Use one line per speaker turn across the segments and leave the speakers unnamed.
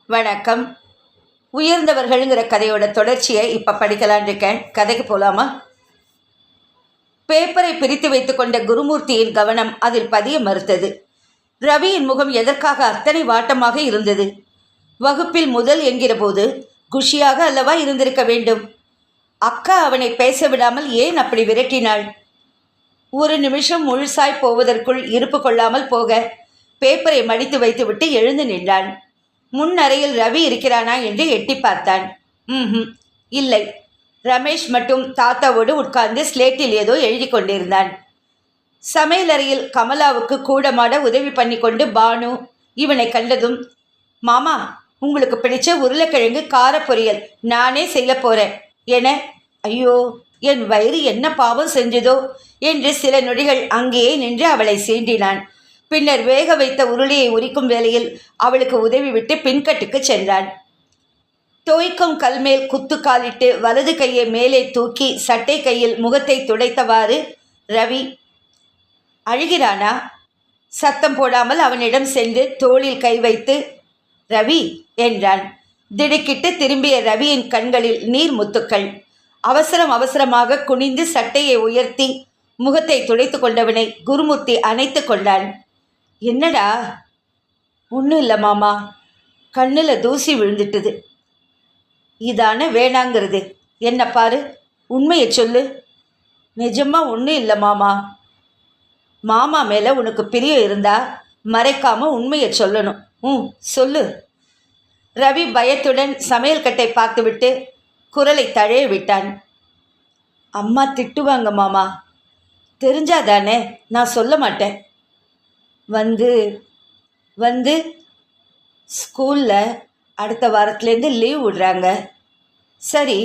வணக்கம். உயர்ந்தவர்கள்ங்கிற கதையோட தொடர்ச்சியை இப்போ படிக்கலான் இருக்கேன். கதைக்கு போகலாமா? பேப்பரை பிரித்து வைத்துக் கொண்ட குருமூர்த்தியின் கவனம் அதில் பதிய மறுத்தது. ரவியின் முகம் எதற்காக அத்தனை வாட்டமாக இருந்தது? வகுப்பில் முதல் என்கிற போது குஷியாக அல்லவா இருந்திருக்க வேண்டும். அக்கா அவனை பேச விடாமல் ஏன் அப்படி விரட்டினாள்? ஒரு நிமிஷம் முழுசாய் போவதற்குள் இருப்பு கொள்ளாமல் போக பேப்பரை மடித்து வைத்துவிட்டு எழுந்து நின்றான். முன் அறையில் ரவி இருக்கிறானா என்று எட்டி பார்த்தான். இல்லை. ரமேஷ் மட்டும் தாத்தாவோடு உட்கார்ந்து ஸ்லேட்டில் ஏதோ எழுதி கொண்டிருந்தான். சமையலறையில் கமலாவுக்கு கூடமாட உதவி பண்ணி கொண்டு பானு இவனை கண்டதும், மாமா, உங்களுக்கு பிடிச்ச உருளைக்கிழங்கு கார பொரியல் நானே செய்ய போறேன் என, ஐயோ, என் வயிறு என்ன பாவம் செஞ்சதோ என்று சில நொடிகள் அங்கேயே நின்று அவளை சீண்டினான். பின்னர் வேக வைத்த உருளையை உரிக்கும் வேளையில் அவளுக்கு உதவிவிட்டு பின்கட்டுக்கு சென்றான். தோய்க்கும் கல்மேல் குத்து காலிட்டு வலது கையை மேலே தூக்கி சட்டை கையில் முகத்தை துடைத்தவாறு ரவி, அழுகிறானா? சத்தம் போடாமல் அவனிடம் சென்று தோளில் கை வைத்து, ரவி என்றான். திடுக்கிட்டு திரும்பிய ரவியின் கண்களில் நீர் முத்துக்கள். அவசரமாக குனிந்து சட்டையை உயர்த்தி முகத்தை துடைத்து கொண்டவனை குருமூர்த்தி அணைத்து கொண்டான். என்னடா? ஒன்றும் இல்லை மாமா, கண்ணில் தூசி விழுந்துட்டுது. இதான வேணாங்கிறது? என்ன பாரு, உண்மையை சொல்லு. நிஜமா ஒன்றும் இல்லை மாமா. மாமா மேலே உனக்கு பிரியம் இருந்தா மறைக்காம உண்மையை சொல்லணும். சொல்லு. ரவி பயத்துடன் சமையல் கட்டை பார்த்துவிட்டு குரலை தழைய விட்டான். அம்மா திட்டுவாங்க மாமா. தெரிஞ்சாதானே நான் சொல்ல மாட்டேன். வந்து ஸ்கூலில் அடுத்த வாரத்துலேருந்து லீவ் விடுறாங்க. சரி,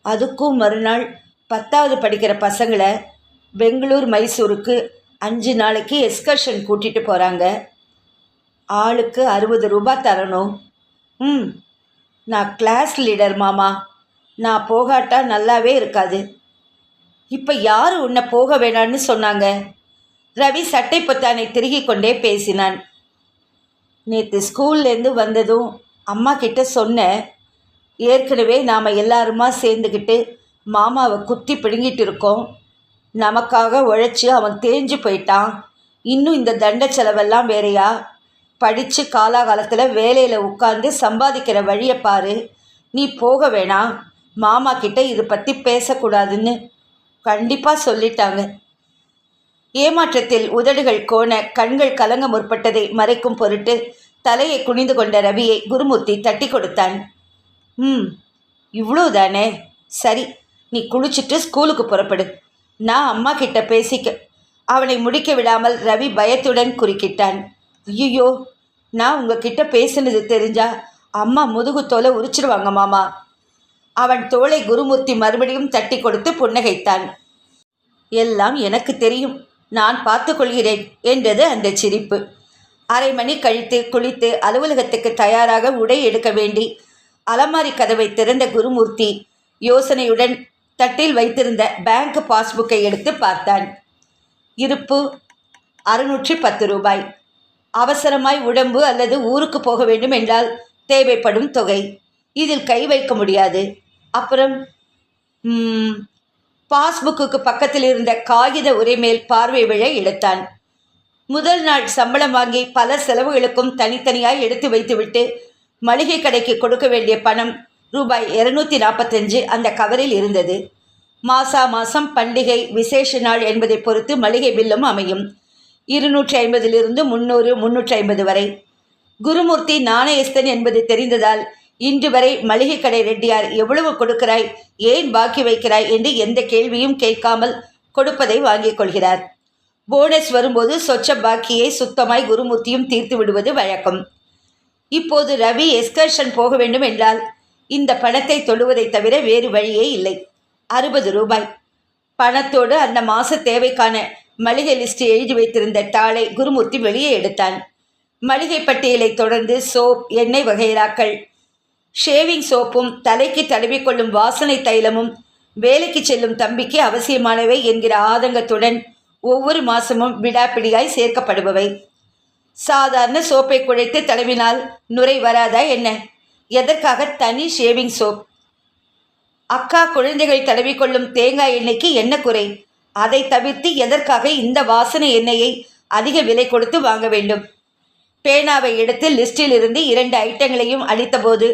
அதுக்கும் மறுநாள் 10வது படிக்கிற பசங்களை பெங்களூர் மைசூருக்கு 5 நாளைக்கு எக்ஸ்கர்ஷன் கூட்டிகிட்டு போகிறாங்க. ஆளுக்கு 60 ரூபாய் தரணும். நான் கிளாஸ் லீடர் மாமா. நான் போகாட்டா நல்லாவே இருக்காது. இப்போ யார் உன்னை போக வேணான்னு சொன்னாங்க? ரவி சட்டை பொத்தானை திருகி கொண்டே பேசினான். நேற்று ஸ்கூல்லேருந்து வந்ததும் அம்மா கிட்ட சொன்னேன். ஏற்கனவே நாம் எல்லாருமா சேர்ந்துக்கிட்டு மாமாவை குத்தி பிடுங்கிட்டு இருக்கோம். நமக்காக உழைச்சி அவன் தேஞ்சு போயிட்டான். இன்னும் இந்த தண்ட செலவெல்லாம் வேறையா? படித்து காலாகாலத்தில் வேலையில் உட்கார்ந்து சம்பாதிக்கிற வழியை பாரு. நீ போக வேணாம். மாமா கிட்ட இதை பற்றி பேசக்கூடாதுன்னு கண்டிப்பாக சொல்லிட்டாங்க. ஏமாற்றத்தில் உதடுகள் கோண கண்கள் கலங்க முற்பட்டதை மறைக்கும் பொருட்டு தலையை குனிந்து கொண்ட ரவியை குருமூர்த்தி தட்டி கொடுத்தான். இவ்வளோதானே? சரி, நீ குளிச்சுட்டு ஸ்கூலுக்கு புறப்படு. நான் அம்மா கிட்ட பேசிக்க. அவனை முடிக்க விடாமல் ரவி பயத்துடன் குறுக்கிட்டான். ஐயோ, நான் உங்ககிட்ட பேசினது தெரிஞ்சா அம்மா முதுகு தோலை உரிச்சிடுவாங்க மாமா. அவன் தோளை குருமூர்த்தி மறுபடியும் தட்டி கொடுத்து புன்னகைத்தான். எல்லாம் எனக்கு தெரியும், நான் பார்த்து கொள்கிறேன் என்றது அந்த சிரிப்பு. 1/2 மணி கழித்து குளித்து அலுவலகத்துக்கு தயாராக உடை எடுக்க வேண்டி அலமாரி கதவை திறந்த குருமூர்த்தி யோசனையுடன் தட்டில் வைத்திருந்த பேங்க் பாஸ்புக்கை எடுத்து பார்த்தான். இருப்பு 610 ரூபாய். அவசரமாய் உடம்பு அல்லது ஊருக்கு போக வேண்டும் என்றால் தேவைப்படும் தொகை. இதில் கை வைக்க முடியாது. அப்புறம் பாஸ்புக்கு பக்கத்தில் இருந்த காகித உரை மேல் பார்வை விழ எடுத்தான். முதல் நாள் சம்பளம் வாங்கி பல செலவுகளுக்கும் தனித்தனியாய் எடுத்து வைத்துவிட்டு மளிகை கடைக்கு கொடுக்க வேண்டிய பணம் ரூபாய் 245 அந்த கவரில் இருந்தது. மாதம் பண்டிகை விசேஷ நாள் என்பதை பொறுத்து மளிகை பில்லும் அமையும். 250 300 350 வரை. குருமூர்த்தி நாணயஸ்தன் என்பது தெரிந்ததால் இன்று வரை மளிகை கடை ரெட்டியார் எவ்வளவு கொடுக்கிறாய், ஏன் பாக்கி வைக்கிறாய் என்று எந்த கேள்வியும் கேட்காமல் கொடுப்பதை வாங்கிக் கொள்கிறார். போனஸ் வரும்போது சொச்ச பாக்கியை சுத்தமாய் குருமூர்த்தியும் தீர்த்து விடுவது வழக்கம். இப்போது ரவி எக்ஸ்கர்ஷன் போக வேண்டும் என்றால் இந்த பணத்தை தொடுவதை தவிர வேறு வழியே இல்லை. 60 ரூபாய். பணத்தோடு அந்த மாத தேவைக்கான மளிகை லிஸ்ட் எழுதி வைத்திருந்த தாளை குருமூர்த்தி வெளியே எடுத்தான். மளிகை பட்டியலை தொடர்ந்து சோப், எண்ணெய் வகைராக்கள், ஷேவிங் சோப்பும் தலைக்கு தடவிக்கொள்ளும் வாசனை தைலமும் வேலைக்கு செல்லும் தம்பிக்கு அவசியமானவை என்கிற ஆதங்கத்துடன் ஒவ்வொரு மாதமும் விடாப்பிடியாய் சேர்க்கப்படுபவை. சாதாரண சோப்பை குழைத்து தடவினால் நுரை வராதா என்ன? எதற்காக தனி ஷேவிங் சோப்? அக்கா குழந்தைகள் தடவிக்கொள்ளும் தேங்காய் எண்ணெய்க்கு என்ன குறை? அதை தவிர்த்து எதற்காக இந்த வாசனை எண்ணெயை அதிக விலை கொடுத்து வாங்க வேண்டும்? பேனாவை எடுத்து லிஸ்டில் இருந்து 2 ஐட்டங்களையும் அளித்தபோது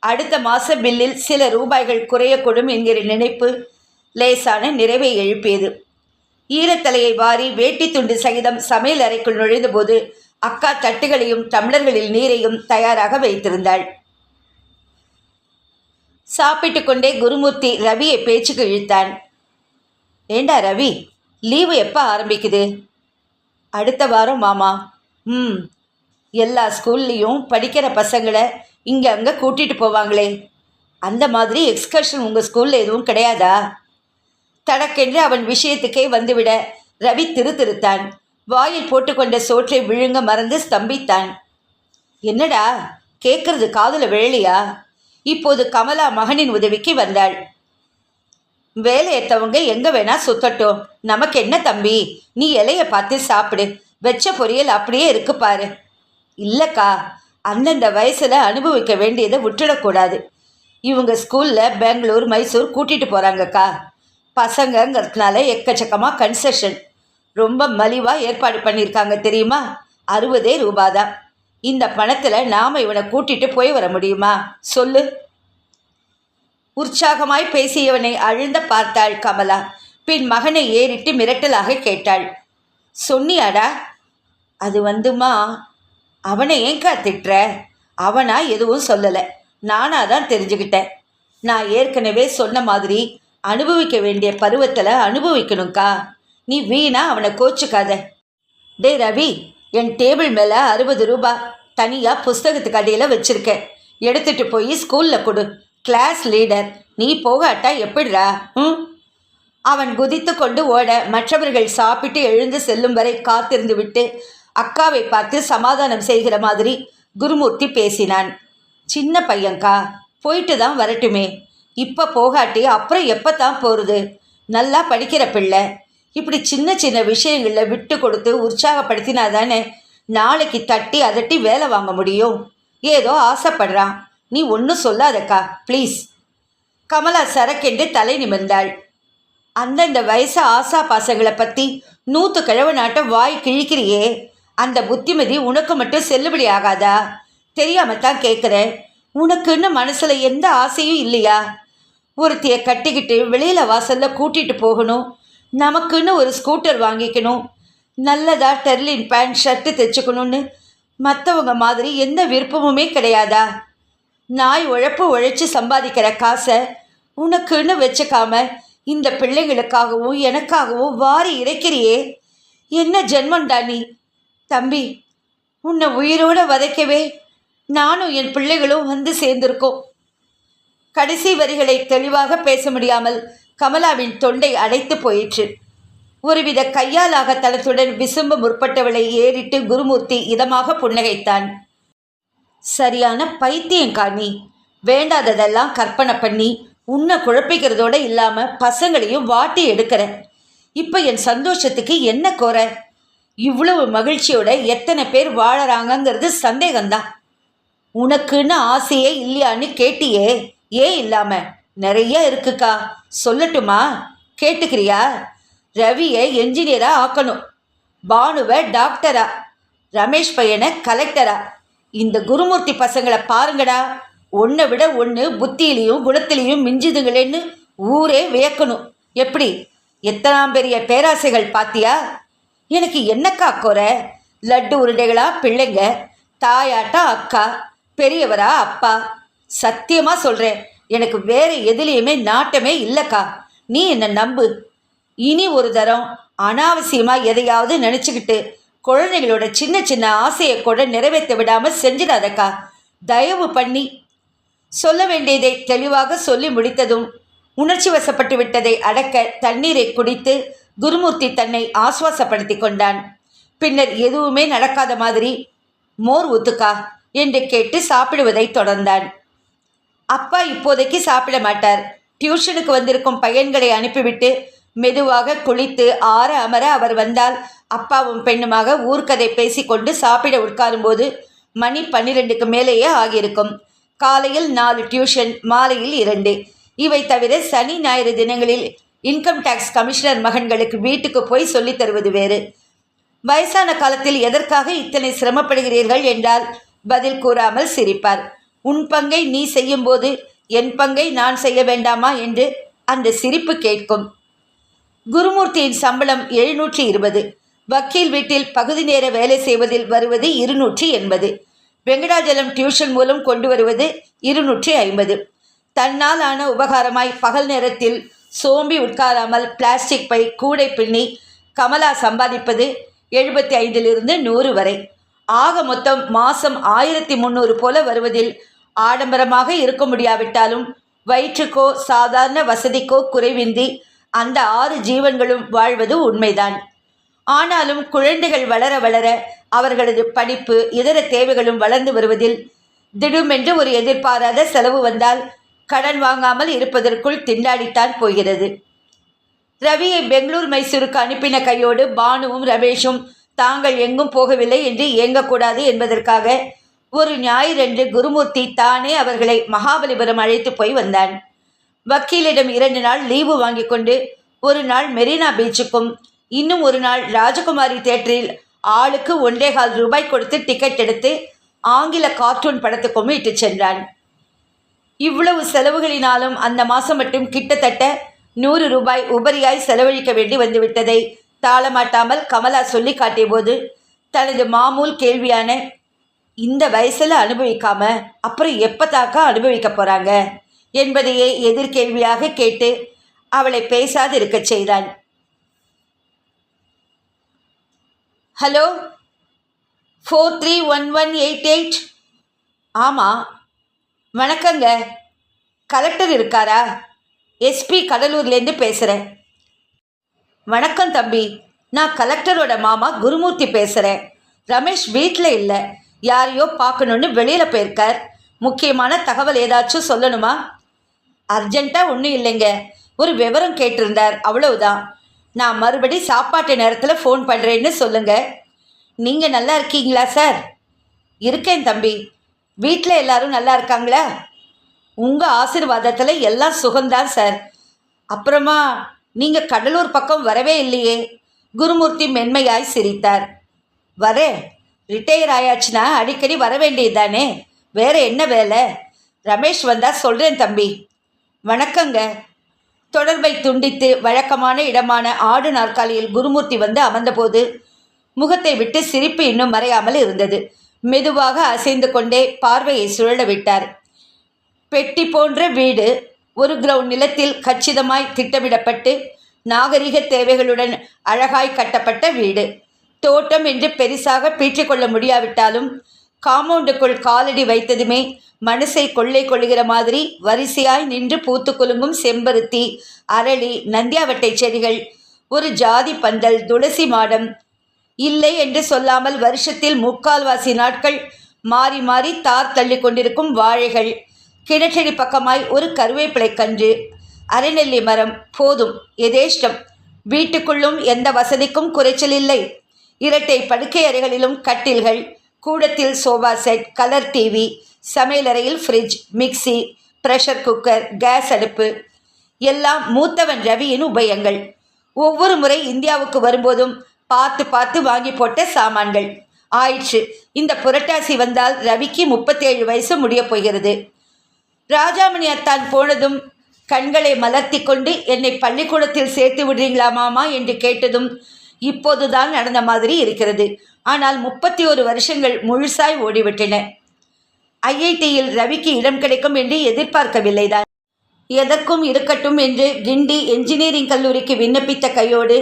அடுத்த மாத பில்லில் சில ரூபாய்கள் குறையக்கூடும் என்கிற நினைப்பு லேசான நிறைவை எழுப்பியது. ஈரத்தலையை வாரி வேட்டி துண்டு சகிதம் சமையல் அறைக்குள் நுழைந்தபோது அக்கா தட்டுகளையும் டம்ளர்களில் நீரையும் தயாராக வைத்திருந்தாள். சாப்பிட்டு கொண்டே குருமூர்த்தி ரவியை பேச்சுக்கு இழுத்தான். ஏண்டா ரவி, லீவு எப்போ ஆரம்பிக்குது? அடுத்த வாரம் மாமா. எல்லா ஸ்கூல்லையும் படிக்கிற பசங்களை இங்கே அங்கே கூட்டிகிட்டு போவாங்களே, அந்த மாதிரி எக்ஸ்கர்ஷன் உங்கள் ஸ்கூலில் எதுவும் கிடையாதா? தடக்கென்று அவன் விஷயத்துக்கே வந்துவிட ரவி திருத்தான். வாயில் போட்டுக்கொண்ட சோற்றை விழுங்க மறந்து ஸ்தம்பித்தான். என்னடா கேட்கறது காதுல விழலியா? இப்போது கமலா மகனின் உதவிக்கு வந்தாள். வேலை ஏற்றவங்க எங்கே வேணா சுத்தட்டும், நமக்கு என்ன தம்பி, நீ இலையை பார்த்து சாப்பிடு, வெச்ச பொரியல் அப்படியே இருக்கு பாரு. இல்லைக்கா, அந்தந்த வயசில் அனுபவிக்க வேண்டியதை விட்டுடக்கூடாது. இவங்க ஸ்கூலில் பெங்களூர் மைசூர் கூட்டிகிட்டு போகிறாங்கக்கா. பசங்கங்கிறதுனால எக்கச்சக்கமாக கன்செஷன் ரொம்ப மலிவாக ஏற்பாடு பண்ணியிருக்காங்க தெரியுமா? 60 ரூபா தான். இந்த பணத்தில் நாம் இவனை கூட்டிகிட்டு போய் வர முடியுமா சொல்லு? உற்சாகமாய் பேசியவனை அழுந்த பார்த்தாள் கமலா. பின் மகனை ஏறிட்டு மிரட்டலாக கேட்டாள். சொன்னியாடா? அது வந்துமா, அவனை ஏங்கா திட்டுற? அவனா எதுவும் சொல்லலை, நானாக தான் தெரிஞ்சுக்கிட்டேன். நான் ஏற்கனவே சொன்ன மாதிரி அனுபவிக்க வேண்டிய பருவத்தில் அனுபவிக்கணும்க்கா. நீ வீணா அவனை கோச்சுக்காத. டே ரவி, என் டேபிள் மேலே 60 ரூபா தனியாக புஸ்தகத்துக்கு அடியில் வச்சுருக்கேன், எடுத்துகிட்டு போய் ஸ்கூலில் கொடு. கிளாஸ் லீடர் நீ போகாட்டா எப்படிரா? அவன் குதித்து கொண்டு ஓட மற்றவர்கள் சாப்பிட்டு எழுந்து செல்லும் வரை காத்திருந்து விட்டு அக்காவை பார்த்து சமாதானம் செய்கிற மாதிரி குருமூர்த்தி பேசினான். சின்ன பையன்கா, போயிட்டு தான் வரட்டுமே, இப்போ போகாட்டி அப்புறம் எப்போ தான் போகிறது? நல்லா படிக்கிற பிள்ளை, இப்படி சின்ன சின்ன விஷயங்களில் விட்டு கொடுத்து உற்சாகப்படுத்தினா தானே நாளைக்கு தட்டி அதட்டி வேலை வாங்க முடியும். ஏதோ ஆசைப்படுறான், நீ ஒன்றும் சொல்லாதக்கா ப்ளீஸ். கமலா சரக்கென்று தலை நிமிர்ந்தாள். அந்தந்த வயசு ஆசா பாசங்களை பற்றி 100 கிழவ நாட்டம் வாய் கிழிக்கிறியே, அந்த புத்திமதி உனக்கு மட்டும் செல்லுபடி ஆகாதா? தெரியாமத்தான் கேட்குறேன். உனக்குன்னு மனசில் எந்த ஆசையும் இல்லையா? ஒருத்தியை கட்டிக்கிட்டு வெளியில் வாசலில் கூட்டிகிட்டு போகணும், நமக்குன்னு ஒரு ஸ்கூட்டர் வாங்கிக்கணும், நல்லதா டெர்லின் பேண்ட் ஷர்ட்டு தைச்சுக்கணும்னு மற்றவங்க மாதிரி எந்த விருப்பமுமே கிடையாதா? நாய் உழைச்சி சம்பாதிக்கிற காசை உனக்குன்னு வச்சுக்காம இந்த பிள்ளைங்களுக்காகவும் எனக்காகவும் வாரி இறைக்கிறியே, என்ன ஜென்மண்டா நீ? தம்பி, உன்னை உயிரோடு வதைக்கவே நானும் என் பிள்ளைகளும் வந்து சேர்ந்திருக்கோம். கடைசி வரிகளை தெளிவாக பேச முடியாமல் கமலாவின் தொண்டை அடைத்து போயிற்று. ஒருவித கையாலாகத்தனத்துடன் விசும்ப முற்பட்டவளை ஏறிட்டு குருமூர்த்தி இதமாக புன்னகைத்தான். சரியான பைத்தியங்கா நீ, வேண்டாததெல்லாம் கற்பனை பண்ணி உன்னை குழப்பிக்கிறதோடு இல்லாமல் பசங்களையும் வாட்டி எடுக்கிற. இப்போ என் சந்தோஷத்துக்கு என்ன குறை? இவ்வளவு மகிழ்ச்சியோட எத்தனை பேர் வாழறாங்கங்கிறது சந்தேகம்தான். உனக்குன்னு ஆசையே இல்லையான்னு கேட்டியே, ஏன் இல்லாம? நிறைய இருக்குக்கா, சொல்லட்டுமா? கேட்டுக்கிறியா? ரவியை என்ஜினியரா ஆக்கணும், பானுவை டாக்டரா, ரமேஷ் பையனை கலெக்டரா. இந்த குருமூர்த்தி பசங்களை பாருங்கடா, ஒன்றை விட ஒன்று புத்தியிலையும் குணத்திலையும் மிஞ்சுதுங்களேன்னு ஊரே வியக்கணும். எப்படி எத்தனாம் பெரிய பேராசைகள் பாத்தியா? எனக்கு என்னக்கா குறை? லட்டு உருண்டைகளா பிள்ளைங்க, தாயாட்டா அக்கா, பெரியவரா அப்பா. சத்தியமாக சொல்கிறேன், எனக்கு வேறு எதுலேயுமே நாட்டமே இல்லைக்கா. நீ என்னை நம்பு. இனி ஒரு தரம் அனாவசியமாக எதையாவது நினச்சிக்கிட்டு குழந்தைகளோட சின்ன சின்ன ஆசையை கூட நிறைவேற்ற விடாமல் செஞ்சிடாதக்கா, தயவு பண்ணி. சொல்ல வேண்டியதை தெளிவாக சொல்லி முடித்ததும் உணர்ச்சி வசப்பட்டு விட்டதை அடக்க தண்ணீரை குடித்து குருமூர்த்தி தன்னை ஆசுவாசப்படுத்தி கொண்டான். பின்னர் எதுவுமே நடக்காத மாதிரி மோர் ஊத்துக்கா என்று கேட்டு சாப்பிடுவதை தொடர்ந்தான். அப்பா இப்போதைக்கு சாப்பிட மாட்டார். டியூஷனுக்கு வந்திருக்கும் பையன்களை அனுப்பிவிட்டு மெதுவாக குளித்து ஆற அமர அவர் வந்தால் அப்பாவும் பெண்ணுமாக ஊர்க்கதை பேசிக்கொண்டு சாப்பிட உட்காரும்போது மணி 12க்கு மேலேயே ஆகியிருக்கும். காலையில் 4 டியூஷன், மாலையில் 2. இவை தவிர சனி ஞாயிறு தினங்களில் இன்கம் டேக்ஸ் கமிஷனர் மகன்களுக்கு வீட்டுக்கு போய் சொல்லித் தருவது வேறு. வயசான காலத்தில் எதற்காக இத்தனை சிரமப்படுகிறீர்கள் என்றால் பதில் கூறாமல் சிரிப்பார். உன் பங்கை நீ செய்யும்போது என் பங்கை நான் செய்ய வேண்டாமா என்று அந்த சிரிப்பு கேட்கும். குருமூர்த்தியின் சம்பளம் 720. வக்கீல் வீட்டில் பகுதி நேர வேலை செய்வதில் வருவது 280. வெங்கடாஜலம் டியூஷன் மூலம் கொண்டு வருவது 250. தன்னால் ஆன உபகாரமாய் பகல் நேரத்தில் சோம்பி உட்காராமல் பிளாஸ்டிக் பை கூடை பின்னி கமலா சம்பாதிப்பது 75லிருந்து 100 வரை. ஆக மொத்தம் மாதம் 1300 போல வருவதில் ஆடம்பரமாக இருக்க முடியாவிட்டாலும் வயிற்றுக்கோ சாதாரண வசதிக்கோ குறைவின்றி அந்த 6 ஜீவன்களும் வாழ்வது உண்மைதான். ஆனாலும் குழந்தைகள் வளர வளர அவர்களது படிப்பு இதர தேவைகளும் வளர்ந்து வருவதில் திடுமென்று ஒரு எதிர்பாராத செலவு வந்தால் கடன் வாங்காமல் இருப்பதற்குள் திண்டாடித்தான் போகிறது. ரவியை பெங்களூர் மைசூருக்கு அனுப்பின கையோடு பானுவும் ரமேஷும் தாங்கள் எங்கும் போகவில்லை என்று இயங்கக்கூடாது என்பதற்காக ஒரு ஞாயிறன்று குருமூர்த்தி தானே அவர்களை மகாபலிபுரம் அழைத்து போய் வந்தான். வக்கீலிடம் 2 நாள் லீவு வாங்கி கொண்டு ஒரு நாள் மெரினா பீச்சுக்கும் இன்னும் ஒரு நாள் ராஜகுமாரி தியேட்டரில் ஆளுக்கு 1.25 ரூபாய் கொடுத்து டிக்கெட் எடுத்து ஆங்கில கார்ட்டூன் படத்துக்கும் இட்டு சென்றான். இவ்வளவு செலவுகளினாலும் அந்த மாதம் மட்டும் கிட்டத்தட்ட 100 ரூபாய் உபரியாய் செலவழிக்க வேண்டி வந்துவிட்டதை தாளமாட்டாமல் கமலா சொல்லி காட்டிய போது தனது மாமூல் கேள்வியான இந்த வயசில் அனுபவிக்காம அப்புறம் எப்போதாக்கா அனுபவிக்க போகிறாங்க என்பதையே எதிர்கேள்வியாக கேட்டு அவளை பேசாது இருக்க செய்தான். ஹலோ, 431188. ஆமாம், வணக்கங்க. கலெக்டர் இருக்காரா? எஸ்பி கடலூர்லேருந்து பேசுகிறேன். வணக்கம் தம்பி, நான் கலெக்டரோட மாமா குருமூர்த்தி பேசுகிறேன். ரமேஷ் வீட்டில் இல்லை, யாரையோ பார்க்கணுன்னு வெளியில் போயிருக்கார். முக்கியமான தகவல் ஏதாச்சும் சொல்லணுமா? அர்ஜெண்ட்டாக ஒன்றும் இல்லைங்க, ஒரு விவரம் கேட்டிருந்தார், அவ்வளவுதான். நான் மறுபடி சாப்பாட்டு நேரத்தில் ஃபோன் பண்ணுறேன்னு சொல்லுங்கள். நீங்கள் நல்லா இருக்கீங்களா சார்? இருக்கேன் தம்பி. வீட்டில் எல்லாரும் நல்லா இருக்காங்களா? உங்கள் ஆசீர்வாதத்தில் எல்லாம் சுகம்தான் சார். அப்புறமா நீங்கள் கடலூர் பக்கம் வரவே இல்லையே? குருமூர்த்தி மென்மையாய் சிரித்தார். வரேன், ரிட்டையர் ஆயாச்சுன்னா அடிக்கடி வர வேண்டியது தானே, வேறு என்ன வேலை? ரமேஷ் வந்தால் சொல்கிறேன் தம்பி. வணக்கங்க. தொடர்பை துண்டித்து வழக்கமான இடமான ஆடு நாற்காலியில் குருமூர்த்தி வந்து அமர்ந்தபோது முகத்தை விட்டு சிரிப்பு இன்னும் மறையாமல் இருந்தது. மெதுவாக அசைந்து கொண்டே பார்வையை சுழல விட்டார். பெட்டி போன்ற வீடு, ஒரு கிரவுண்ட் நிலத்தில் கச்சிதமாய் திட்டமிடப்பட்டு நாகரிக தேவைகளுடன் அழகாய் கட்டப்பட்ட வீடு. தோட்டம் என்று பெரிசாக பீற்றிக்கொள்ள முடியாவிட்டாலும் காம்பவுண்டுக்குள் காலடி வைத்ததுமே மனசை கொள்ளை கொள்ளுகிற மாதிரி வரிசையாய் நின்று பூத்து குலுங்கும் செம்பருத்தி, அரளி, நந்தியாவட்டை செடிகள், ஒரு ஜாதி பந்தல், துளசி மாடம், இல்லை என்று சொல்லாமல் வருஷத்தில் 3/4 நாட்கள் மாறி மாறி தார் தள்ளி கொண்டிருக்கும் வாழைகள், கிணற்றடி பக்கமாய் ஒரு கருவேப்பிலை கன்று, அரைநெல்லி மரம். போதும், எதேஷ்டம். வீட்டுக்குள்ளும் எந்த வசதிக்கும் குறைச்சல் இல்லை. இரட்டை படுக்கை அறைகளிலும் கட்டில்கள், கூடத்தில் சோஃபா செட், கலர் டிவி, சமையலறையில் fridge, mixie, pressure cooker, gas அடுப்பு, எல்லாம் மூத்தவன் ரவியின் உபயங்கள். ஒவ்வொரு முறை இந்தியாவுக்கு வரும்போதும் பார்த்து பார்த்து வாங்கி போட்ட சாமான்கள். ஆயிற்று, இந்த புரட்டாசி வந்தால் ரவிக்கு 37 வயசு முடியப் போகிறது. ராஜாமணி அத்தான் போனதும் கண்களை மலர்த்தி கொண்டு என்னை பள்ளிக்கூடத்தில் சேர்த்து விடுறீங்களா மாமா என்று கேட்டதும் இப்போதுதான் நடந்த மாதிரி இருக்கிறது. ஆனால் 31 வருஷங்கள் முழுசாய் ஓடிவிட்டன. ஐஐடியில் ரவிக்கு இடம் கிடைக்கும் என்று எதிர்பார்க்கவில்லைதான். எதற்கும் இருக்கட்டும் என்று கிண்டி என்ஜினியரிங் கல்லூரிக்கு விண்ணப்பித்த கையோடு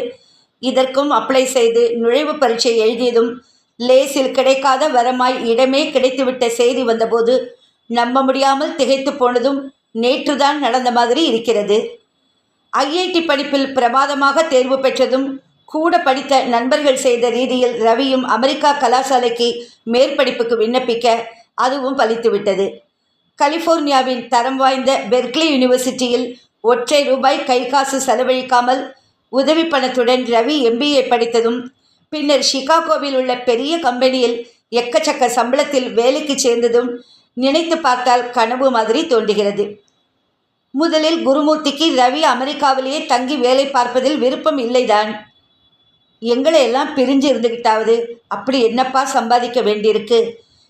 இதற்கும் அப்ளை செய்து நுழைவு பரீட்சை எழுதியதும் லேசில் கிடைக்காத வரமாய் இடமே கிடைத்துவிட்ட செய்தி வந்தபோது நம்ப முடியாமல் திகைத்து போனதும் நேற்றுதான் நடந்த மாதிரி இருக்கிறது. ஐஐடி படிப்பில் பிரமாதமாக தேர்வு பெற்றதும் கூட படித்த நண்பர்கள் செய்த ரீதியில் ரவியும் அமெரிக்கா கலாசாலைக்கு மேற்படிப்புக்கு விண்ணப்பிக்க அதுவும் பலித்துவிட்டது. கலிஃபோர்னியாவின் தரம் வாய்ந்த பெர்க்லி யூனிவர்சிட்டியில் 1 ரூபாய் கை காசு செலவழிக்காமல் உதவி பணத்துடன் ரவி MBA படித்ததும் பின்னர் சிகாகோவில் உள்ள பெரிய கம்பெனியில் எக்கச்சக்க சம்பளத்தில் வேலைக்கு சேர்ந்ததும் நினைத்து பார்த்தால் கனவு மாதிரி தோன்றுகிறது. முதலில் குருமூர்த்திக்கு ரவி அமெரிக்காவிலேயே தங்கி வேலை பார்ப்பதில் விருப்பம் இல்லைதான். எங்களை எல்லாம் பிரிஞ்சு இருந்துகிட்டாவது அப்படி என்னப்பா சம்பாதிக்க வேண்டியிருக்கு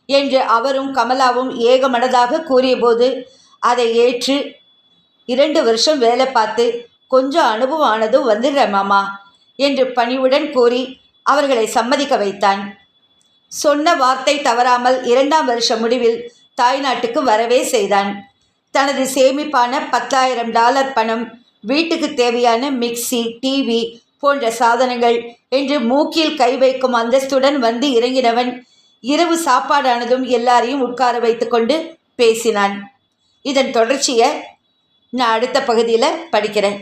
என்று அவரும் கமலாவும் ஏகமனதாக கூறியபோது அதை ஏற்று 2 வருஷம் வேலை பார்த்து கொஞ்சம் அனுபவம் ஆனதும் வந்துடுறேன் மாமா என்று பணிவுடன் கூறி அவர்களை சம்மதிக்க வைத்தான். சொன்ன வார்த்தை தவறாமல் 2ஆம் வருஷ முடிவில் தாய்நாட்டுக்கு வரவே செய்தான். தனது சேமிப்பான $10,000 பணம், வீட்டுக்கு தேவையான மிக்சி, டிவி போன்ற சாதனங்கள் என்று மூக்கில் கை வைக்கும் அந்தஸ்துடன் வந்து இறங்கினவன் இரவு சாப்பாடானதும் எல்லாரையும் உட்கார வைத்து கொண்டு பேசினான். இதன் தொடர்ச்சியை நான் அடுத்த பகுதியில் படிக்கிறேன்.